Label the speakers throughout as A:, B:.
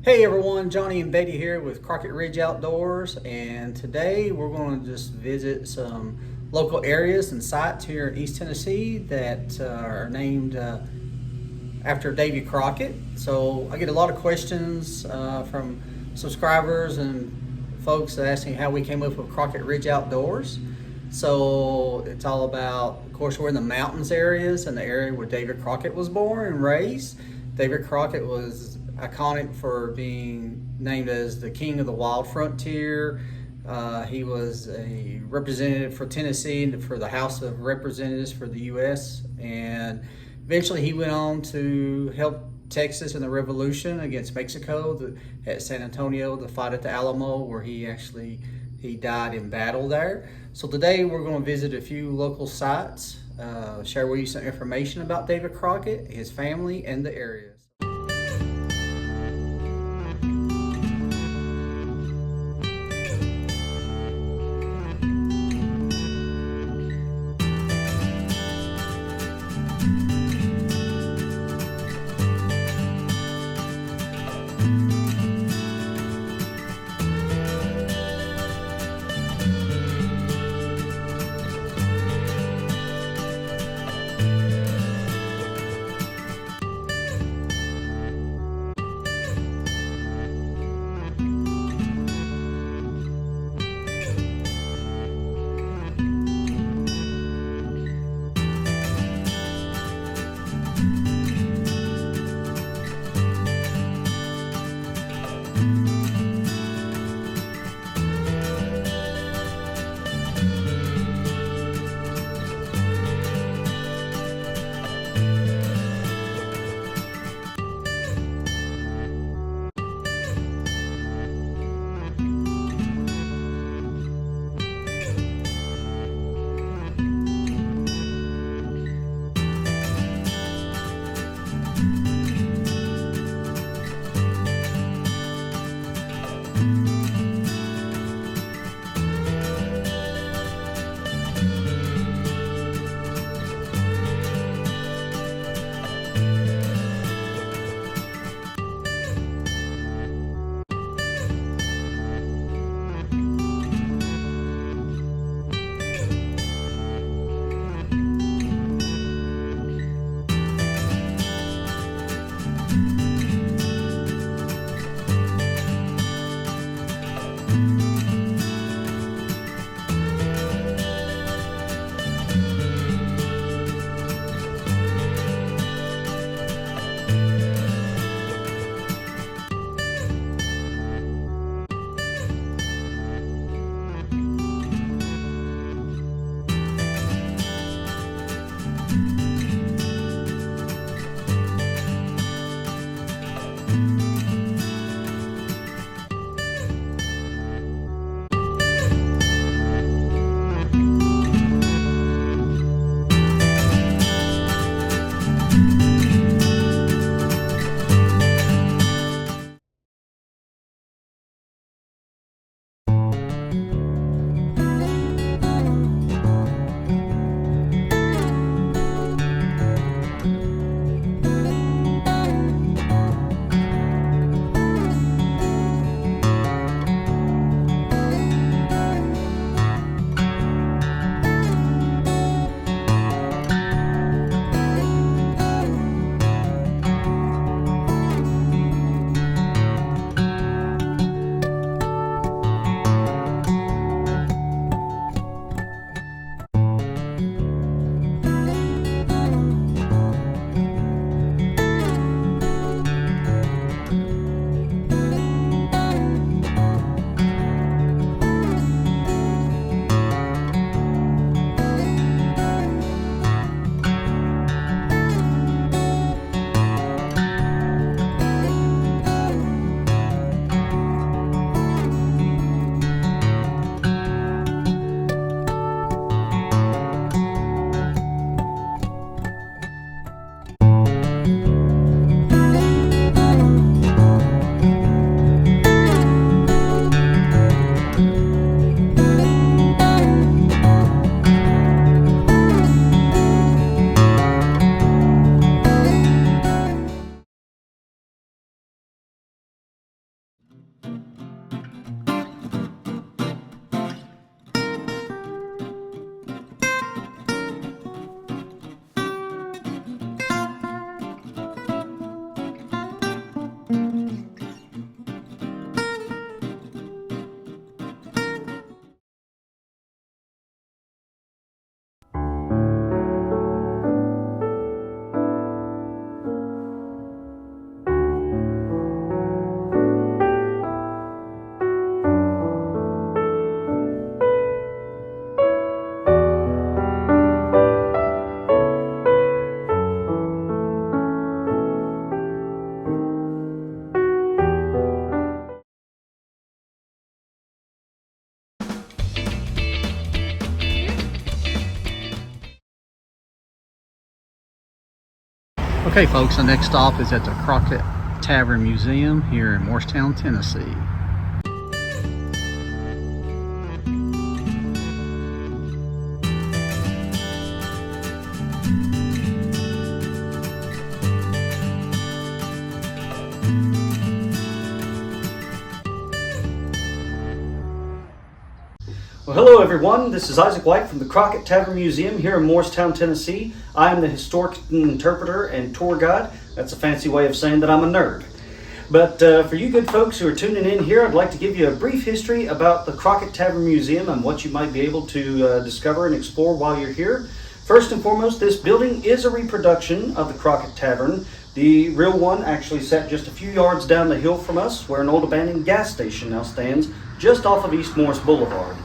A: Hey everyone, Johnny and Betty here with Crockett Ridge Outdoors, and today we're going to just visit some local areas and sites here in East Tennessee that are named after Davy Crockett. So I get a lot of questions from subscribers and folks asking how we came up with Crockett Ridge Outdoors. So it's all about, of course, we're in the mountains areas and the area where David Crockett was born and raised. David Crockett was iconic for being named as the king of the wild frontier. He was a representative for Tennessee and for the House of Representatives for the U.S. And eventually he went on to help Texas in the revolution against Mexico at San Antonio, the fight at the Alamo, where he died in battle there. So today we're going to visit a few local sites, share with you some information about David Crockett, his family, and the areas. Okay, folks, the next stop is at the Crockett Tavern Museum here in Morristown, Tennessee.
B: Well, hello everyone. This is Isaac White from the Crockett Tavern Museum here in Morristown, Tennessee. I am the historic interpreter and tour guide. That's a fancy way of saying that I'm a nerd. But for you good folks who are tuning in here, I'd like to give you a brief history about the Crockett Tavern Museum and what you might be able to discover and explore while you're here. First and foremost, this building is a reproduction of the Crockett Tavern. The real one actually sat just a few yards down the hill from us, where an old abandoned gas station now stands just off of East Morris Boulevard.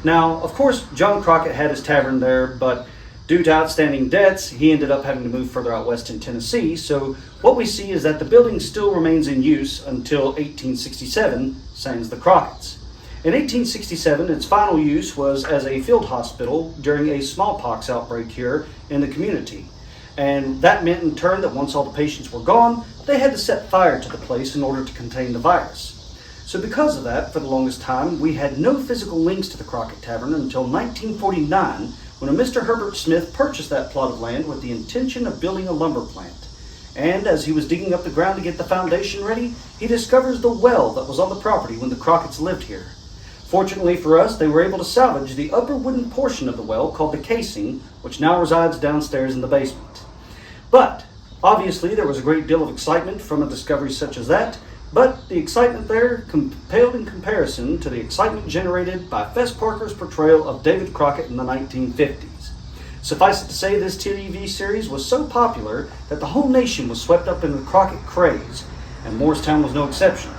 B: Now, of course, John Crockett had his tavern there, but due to outstanding debts, he ended up having to move further out west in Tennessee. So what we see is that the building still remains in use until 1867, sans the Crockett's. In 1867, its final use was as a field hospital during a smallpox outbreak here in the community. And that meant in turn that once all the patients were gone, they had to set fire to the place in order to contain the virus. So because of that, for the longest time, we had no physical links to the Crockett Tavern until 1949, when a Mr. Herbert Smith purchased that plot of land with the intention of building a lumber plant. And as he was digging up the ground to get the foundation ready, he discovers the well that was on the property when the Crocketts lived here. Fortunately for us, they were able to salvage the upper wooden portion of the well called the casing, which now resides downstairs in the basement. But obviously there was a great deal of excitement from a discovery such as that, but the excitement there paled in comparison to the excitement generated by Fess Parker's portrayal of David Crockett in the 1950s. Suffice it to say, this TV series was so popular that the whole nation was swept up in the Crockett craze, and Morristown was no exception.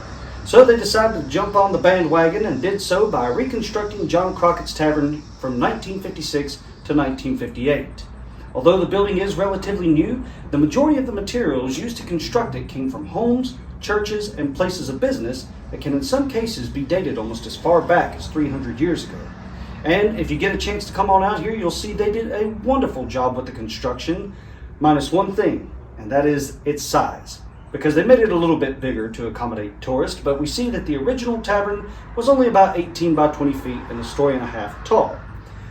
B: So they decided to jump on the bandwagon and did so by reconstructing John Crockett's Tavern from 1956 to 1958. Although the building is relatively new, the majority of the materials used to construct it came from homes, churches, and places of business that can in some cases be dated almost as far back as 300 years ago. And if you get a chance to come on out here, you'll see they did a wonderful job with the construction, minus one thing, and that is its size. Because they made it a little bit bigger to accommodate tourists, but we see that the original tavern was only about 18 by 20 feet and a story and a half tall.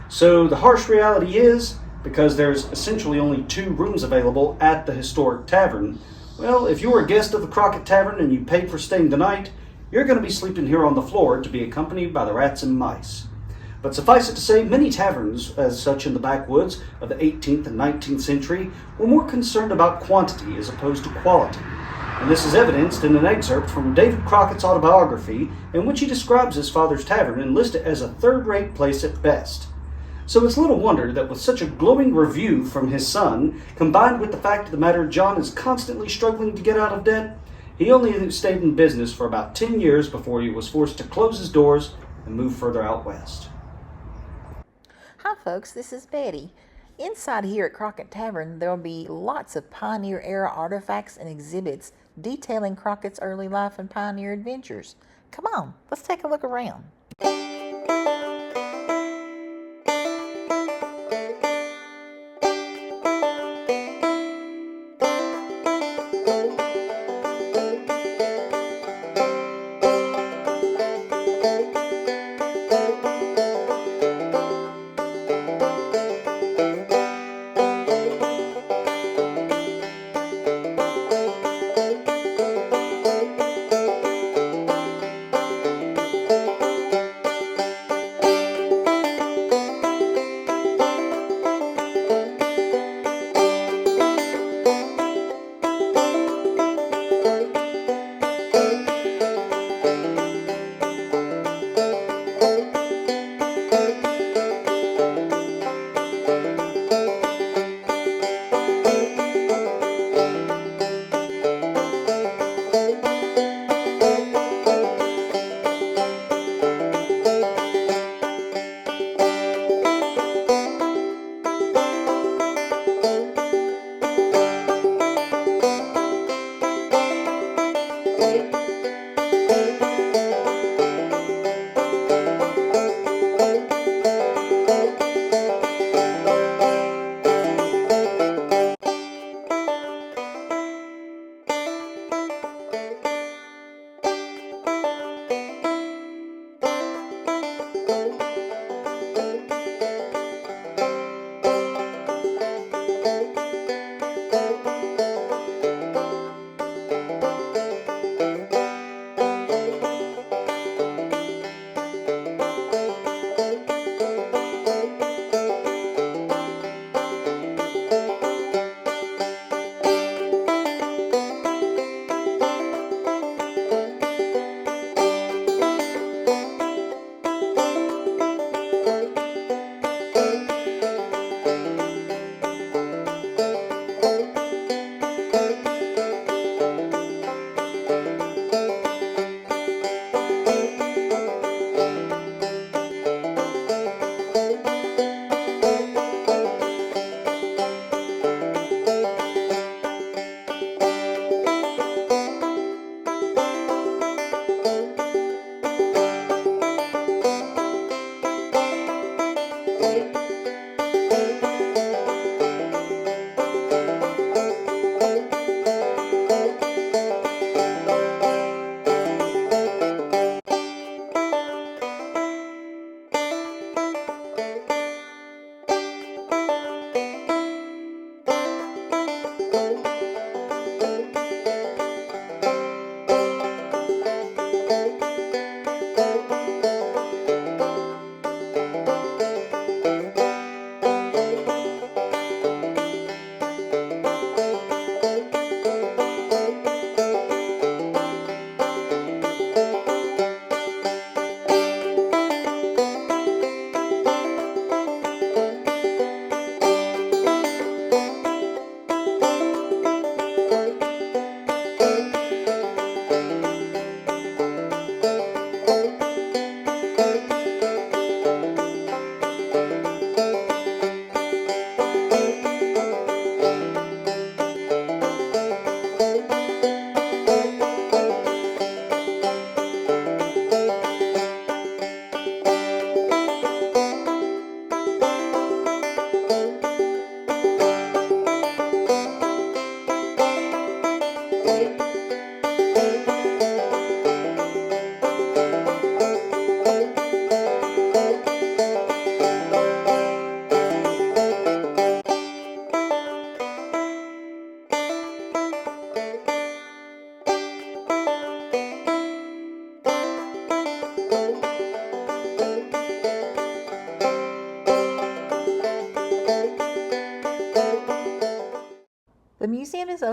B: So the harsh reality is, because there's essentially only 2 rooms available at the historic tavern, well, if you were a guest of the Crockett Tavern and you paid for staying the night, you're going to be sleeping here on the floor to be accompanied by the rats and mice. But suffice it to say, many taverns, as such in the backwoods of the 18th and 19th century, were more concerned about quantity as opposed to quality. And this is evidenced in an excerpt from David Crockett's autobiography, in which he describes his father's tavern and lists it as a third-rate place at best. So it's little wonder that with such a glowing review from his son, combined with the fact of the matter John is constantly struggling to get out of debt, he only stayed in business for about 10 years before he was forced to close his doors and move further out west.
C: Hi folks, this is Betty. Inside here at Crockett Tavern, there will be lots of Pioneer era artifacts and exhibits detailing Crockett's early life and pioneer adventures. Come on, let's take a look around.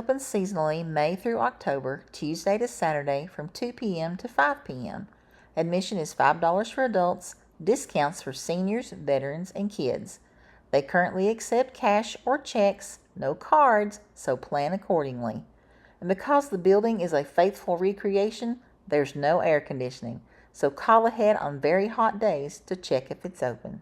C: open seasonally May through October, Tuesday to Saturday from 2 p.m. to 5 p.m. Admission is $5 for adults, discounts for seniors, veterans, and kids. They currently accept cash or checks, no cards, so plan accordingly. And because the building is a faithful recreation, there's no air conditioning, so call ahead on very hot days to check if it's open.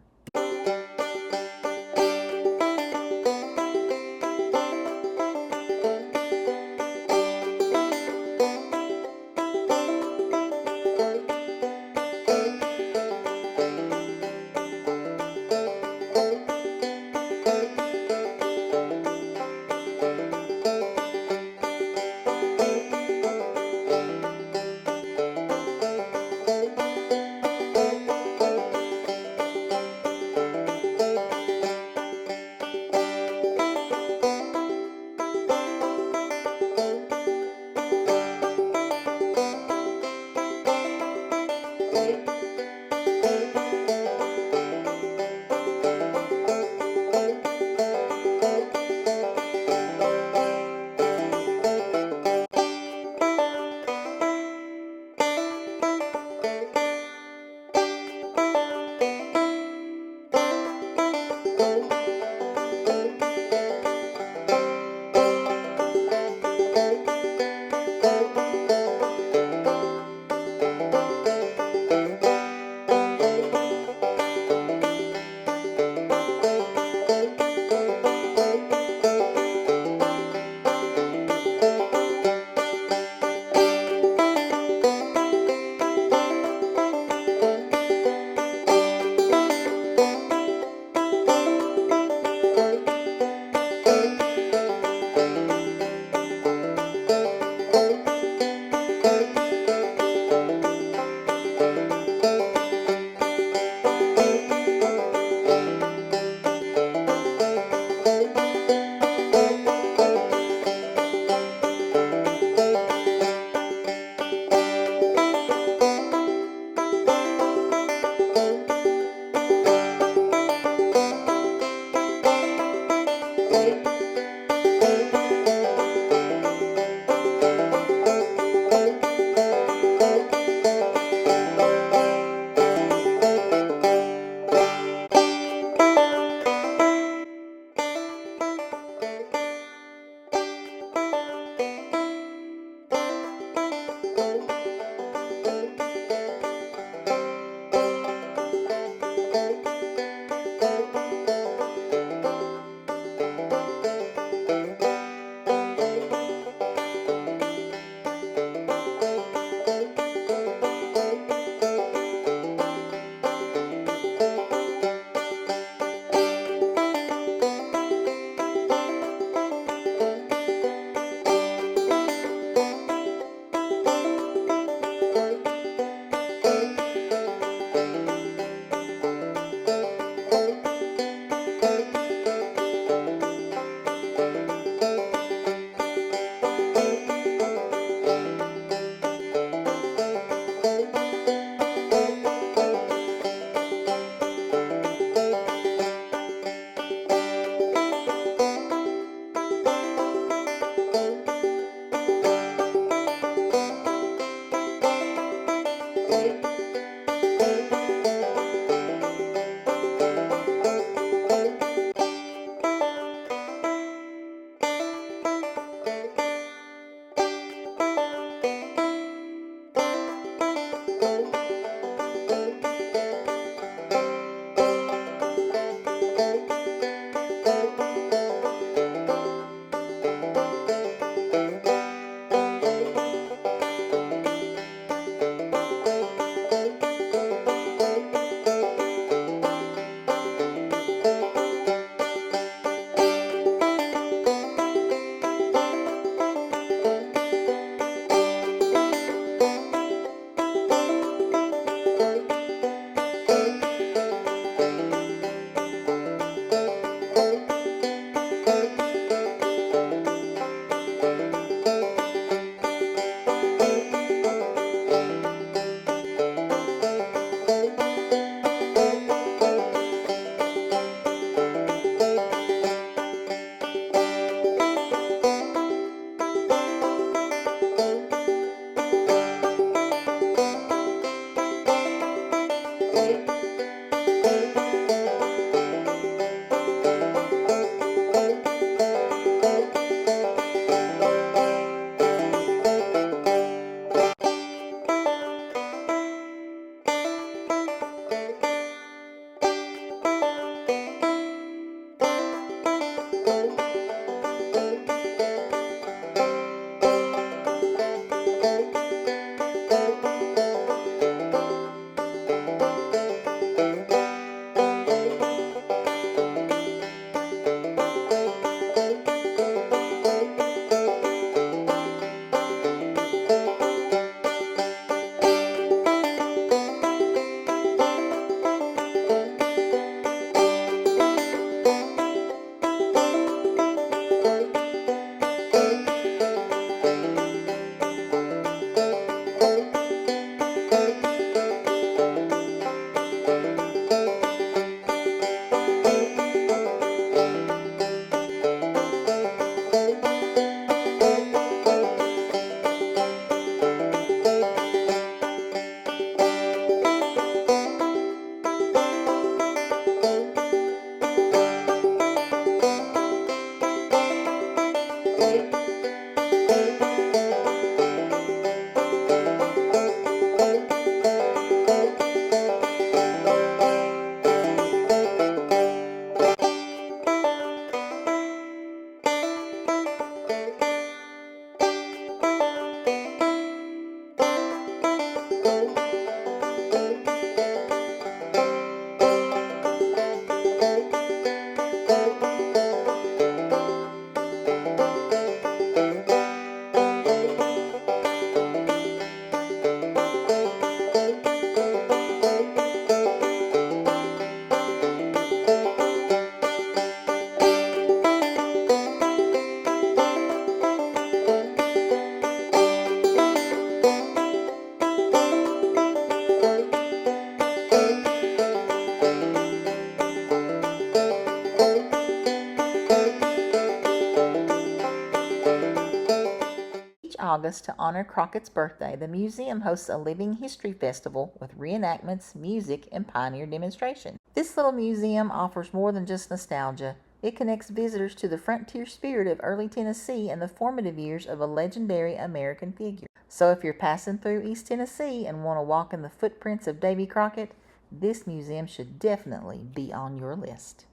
C: August, to honor Crockett's birthday, the museum hosts a living history festival with reenactments, music, and pioneer demonstration. This little museum offers more than just nostalgia. It connects visitors to the frontier spirit of early Tennessee and the formative years of a legendary American figure. So if you're passing through East Tennessee and want to walk in the footprints of Davy Crockett, this museum should definitely be on your list.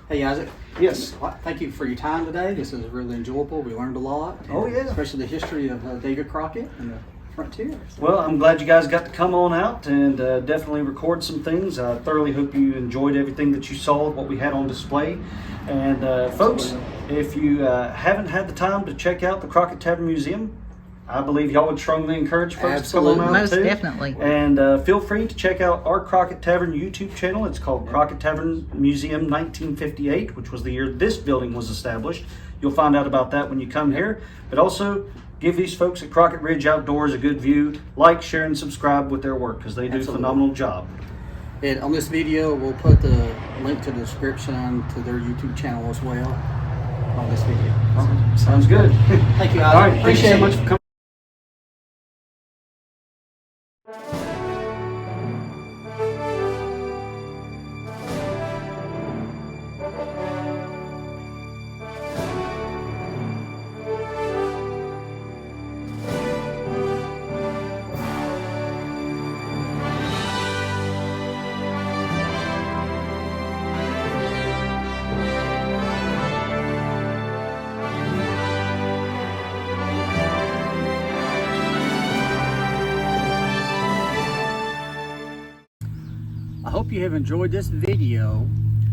A: Hey Isaac.
B: Yes.
A: Well, thank you for your time today. This is really enjoyable. We learned a lot.
B: Oh, yeah.
A: Especially the history of David Crockett and the frontier.
B: Well, I'm glad you guys got to come on out and definitely record some things. I thoroughly hope you enjoyed everything that you saw, what we had on display. And folks, if you haven't had the time to check out the Crockett Tavern Museum, I believe y'all would strongly encourage folks to come on out
C: Most
B: too.
C: definitely.
B: And feel free to check out our Crockett Tavern YouTube channel. It's called Crockett Tavern Museum 1958, which was the year this building was established. You'll find out about that when you come here. But also, give these folks at Crockett Ridge Outdoors a good view. Like, share, and subscribe with their work because they do a phenomenal job.
A: And on this video, we'll put the link to the description to their YouTube channel as well on this video.
B: Sounds good.
A: Thank you, Isaac.
B: All right, thank you
A: Appreciate
B: so
A: it.
B: much for coming.
A: I hope you have enjoyed this video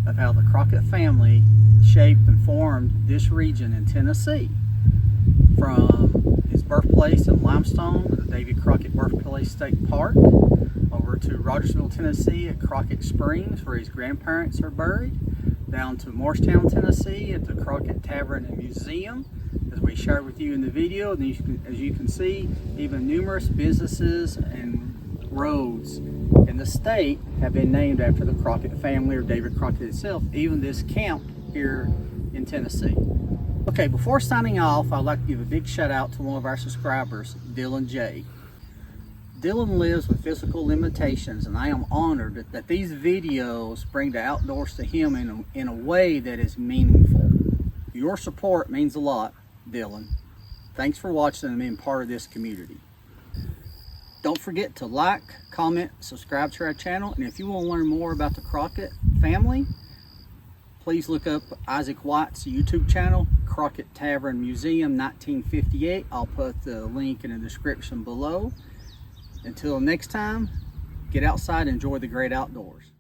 A: of how the Crockett family shaped and formed this region in Tennessee. From his birthplace in Limestone, the Davy Crockett Birthplace State Park, over to Rogersville, Tennessee at Crockett Springs where his grandparents are buried, down to Morristown, Tennessee at the Crockett Tavern and Museum, as we shared with you in the video. And as you can see, even numerous businesses and roads in the state have been named after the Crockett family or David Crockett itself, even this camp here in Tennessee. Okay, before signing off, I'd like to give a big shout out to one of our subscribers, Dylan J. Dylan lives with physical limitations, and I am honored that these videos bring the outdoors to him in a way that is meaningful. Your support means a lot, Dylan. Thanks for watching and being part of this community. Don't forget to like, comment, subscribe to our channel, and if you want to learn more about the Crockett family, please look up Isaac White's YouTube channel, Crockett Tavern Museum 1958. I'll put the link in the description below. Until next time, get outside and enjoy the great outdoors.